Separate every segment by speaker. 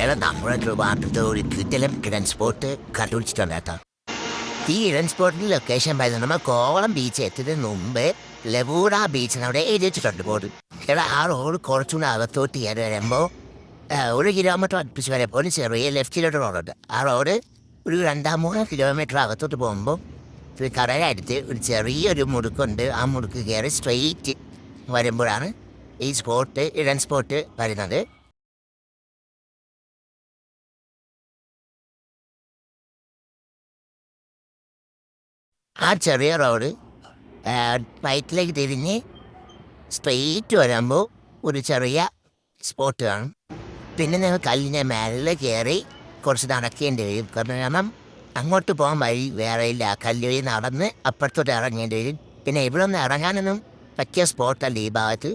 Speaker 1: എടാ നമ്മുടെ ട്രിവാൻഡ്രത്ത് ഒരു കിടിലൻ കിടൻ സ്പോട്ട് കണ്ടുപിടിച്ചിട്ടുണ്ട് കേട്ടോ. ഈ കിടൻ സ്പോട്ടിന്റെ ലൊക്കേഷൻ പറയുന്നത് നമ്മൾ കോവളം ബീച്ച് എത്തുന്നതിന് മുമ്പ് ലവൂറ ബീച്ചിനവിടെ എഴുതിച്ചിട്ടുണ്ട് ബോർഡ്. എടാ ആ റോഡ് കുറച്ചുകൂടെ അകത്തോട്ട് കയറി വരുമ്പോൾ 1 കിലോമീറ്റർ അടുപ്പിച്ച് വരപ്പോൾ ഒരു ചെറിയ ലെഫ്റ്റിലോട്ട് റോഡുണ്ട്. ആ റോഡ് ഒരു 2-3 കിലോമീറ്റർ അകത്തോട്ട് പോകുമ്പോൾ ഒരു കടലടുത്ത് ഒരു ചെറിയൊരു മുടുക്കുണ്ട്. ആ മുടുക്ക് കയറി സ്ട്രെയിറ്റ് വരുമ്പോഴാണ് ഈ സ്പോട്ട് ഇടൻ സ്പോട്ട് വരുന്നത്. ആ ചെറിയ റോഡ് റൈറ്റിലേക്ക് തിരിഞ്ഞ് സ്ട്രെയിറ്റ് വരുമ്പോൾ ഒരു ചെറിയ സ്പോട്ട് കാണും. പിന്നെ നിങ്ങൾ കല്ലിൻ്റെ മേലെ കയറി കുറച്ച് നടക്കേണ്ടി വരും. കാരണം അങ്ങോട്ട് പോകാൻ വഴി വേറെ ഇല്ല. കല്ല് വഴി നടന്ന് അപ്പുറത്തോട്ട് ഇറങ്ങേണ്ടി വരും. പിന്നെ ഇവിടെ ഒന്ന് ഇറങ്ങാനൊന്നും പറ്റിയ സ്പോട്ടല്ല ഈ ഭാഗത്ത്.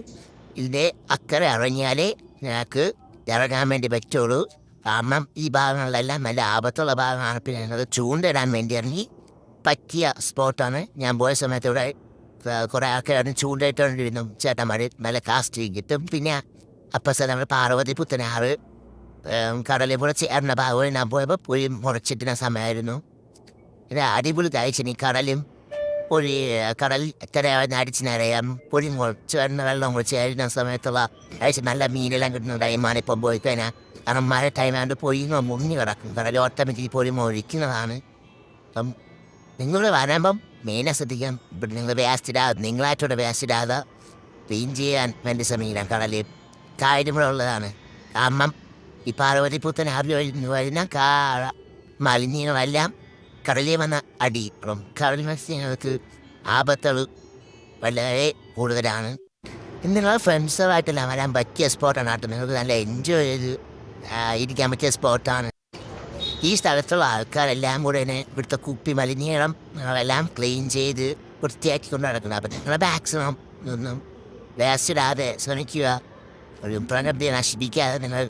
Speaker 1: ഇതിൻ്റെ അക്കരെ ഇറങ്ങിയാലേ ഞങ്ങൾക്ക് ഇറങ്ങാൻ വേണ്ടി പറ്റുള്ളൂ. കാരണം ഈ ഭാഗങ്ങളിലെല്ലാം നല്ല ആപത്തുള്ള ഭാഗമാണ്. പിന്നെ ഞങ്ങൾ ചൂണ്ടിടാൻ വേണ്ടി ഇറങ്ങി പറ്റിയ സ്പോട്ടാണ്. ഞാൻ പോയ സമയത്ത് ഇവിടെ കുറേ ആൾക്കാരും ചൂണ്ടയിട്ടുകൊണ്ടിരുന്നു. ചേട്ടന്മാർ നല്ല കാസ്റ്റ് കിട്ടും. പിന്നെ അപ്പം നമ്മൾ പാർവതി പുത്തനാറ് കടലിൽ ചേർന്ന ഭാഗം ഞാൻ പോയപ്പോൾ പുഴി മുറിച്ചിട്ടുന്ന സമയമായിരുന്നു. പിന്നെ അടിപൊളി കഴിച്ചിന് കടലും പുഴി കടൽ എത്ര അടിച്ചിനറിയാം. പുഴി മുറിച്ച് വരുന്ന വെള്ളം മുറിച്ച് കഴിയുന്ന സമയത്തുള്ള കഴിച്ച് നല്ല മീനെല്ലാം കിട്ടുന്ന ടൈമാണ് ഇപ്പം പോയി കഴിഞ്ഞാൽ. കാരണം മഴ ടൈമായതുകൊണ്ട് പൊഴി മുങ്ങി കിടക്കും. കടൽ ഓട്ടോമാറ്റിക് പൊഴി മുറിക്കുന്നതാണ്. അപ്പം നിങ്ങൾ വരുമ്പം മെയിനായി ശ്രദ്ധിക്കാം. ഇവിടെ നിങ്ങൾ വേസ്റ്റ് ഇടാതെ നിങ്ങളായിട്ടോടെ വേസ്റ്റ് ഇടാതെ ക്ലീൻ ചെയ്യാൻ വേണ്ടി ശ്രമിക്കണം. കടലിൽ കാര്യമുള്ളതാണ്. കാരണം ഈ പാർവതി പുത്തൻ വരുന്ന മാലിന്യങ്ങളെല്ലാം കടലിൽ വന്ന അടിയിപ്പം കടൽ മത്സ്യങ്ങൾക്ക് ആപത്തുകൾ വളരെ കൂടുതലാണ്. നിങ്ങൾ ഫ്രണ്ട്സുമായിട്ടെല്ലാം വരാൻ പറ്റിയ സ്പോട്ടാണ് കേട്ടോ. നിങ്ങൾക്ക് നല്ല എൻജോയ് ചെയ്ത് ഇരിക്കാൻ പറ്റിയ സ്പോട്ടാണ്. ഈ സ്ഥലത്തുള്ള ആൾക്കാരെല്ലാം കൂടെ തന്നെ ഇവിടുത്തെ കുപ്പി മലിനീകരണം എല്ലാം ക്ലീൻ ചെയ്ത് വൃത്തിയാക്കി കൊണ്ട് നടക്കണം. അപ്പം നിങ്ങൾ മാക്സിമം ഒന്നും വേസ്റ്റ് ഇടാതെ ശ്രമിക്കുക. ഒരു പ്രകൃതിയെ നശിപ്പിക്കാതെ നിങ്ങൾ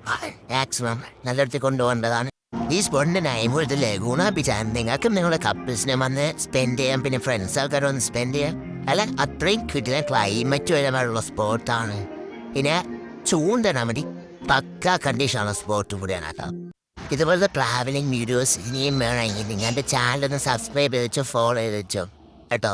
Speaker 1: മാക്സിമം നല്ലയിടത്ത് കൊണ്ടുപോകേണ്ടതാണ്. ഈ സ്പോട്ടിൻ്റെ നൈമൂർ ഇത് ലഗൂണ ബീച്ചാണ്. നിങ്ങൾക്കും നിങ്ങളുടെ കപ്പിൾസിനെ വന്ന് സ്പെൻഡ് ചെയ്യാം. പിന്നെ ഫ്രണ്ട്സ് ആൾക്കാരൊന്ന് സ്പെൻഡ് ചെയ്യാം. അല്ല അത്രയും കിട്ടുന്ന ക്ലൈമറ്റ് വരമായുള്ള സ്പോട്ടാണ്. പിന്നെ ചൂണ്ടന മതി പക്ക കണ്ടീഷനുള്ള സ്പോട്ട് കൂടെയാണ് കേട്ടോ. ഇതുപോലത്തെ ട്രാവലിംഗ് വീഡിയോസ് ഇനിയും വേണമെങ്കിൽ നിങ്ങളുടെ ചാനലൊന്ന് സബ്സ്ക്രൈബ് ചെയ്ത് വെച്ചോ, ഫോളോ ചെയ്ത് വെച്ചോ കേട്ടോ.